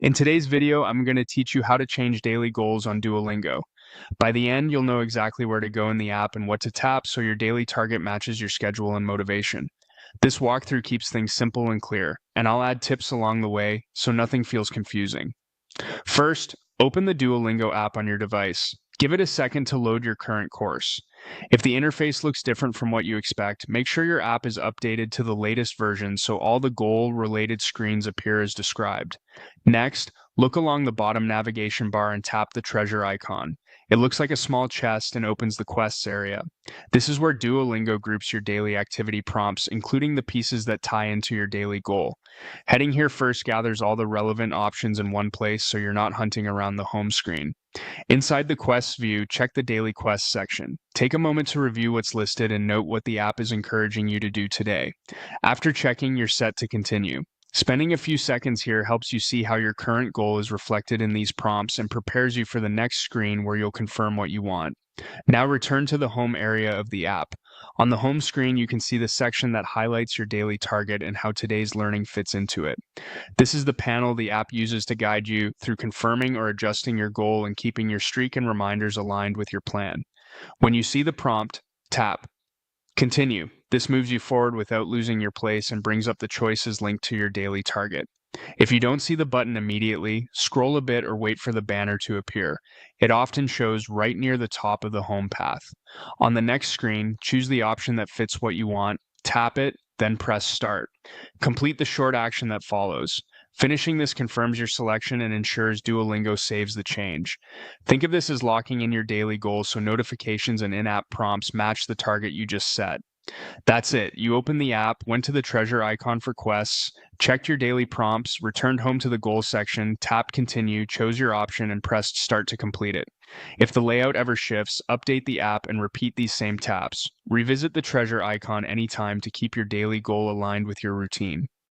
In today's video, I'm going to teach you how to change daily goals on Duolingo. By the end, you'll know exactly where to go in the app and what to tap so your daily target matches your schedule and motivation. This walkthrough keeps things simple and clear, and I'll add tips along the way so nothing feels confusing. First, open the Duolingo app on your device. Give it a second to load your current course. If the interface looks different from what you expect, make sure your app is updated to the latest version so all the goal-related screens appear as described. Next, look along the bottom navigation bar and tap the treasure icon. It looks like a small chest and opens the quests area. This is where Duolingo groups your daily activity prompts, including the pieces that tie into your daily goal. Heading here first gathers all the relevant options in one place so you're not hunting around the home screen. Inside the quests view, check the daily quests section. Take a moment to review what's listed and note what the app is encouraging you to do today. After checking, you're set to continue. Spending a few seconds here helps you see how your current goal is reflected in these prompts and prepares you for the next screen where you'll confirm what you want. Now return to the home area of the app. On the home screen, you can see the section that highlights your daily target and how today's learning fits into it. This is the panel the app uses to guide you through confirming or adjusting your goal and keeping your streak and reminders aligned with your plan. When you see the prompt, tap Continue. This moves you forward without losing your place and brings up the choices linked to your daily target. If you don't see the button immediately, scroll a bit or wait for the banner to appear. It often shows right near the top of the home path. On the next screen, choose the option that fits what you want, tap it, then press Start. Complete the short action that follows. Finishing this confirms your selection and ensures Duolingo saves the change. Think of this as locking in your daily goals so notifications and in-app prompts match the target you just set. That's it. You opened the app, went to the treasure icon for quests, checked your daily prompts, returned home to the goals section, tapped continue, chose your option, and pressed start to complete it. If the layout ever shifts, update the app and repeat these same taps. Revisit the treasure icon anytime to keep your daily goal aligned with your routine.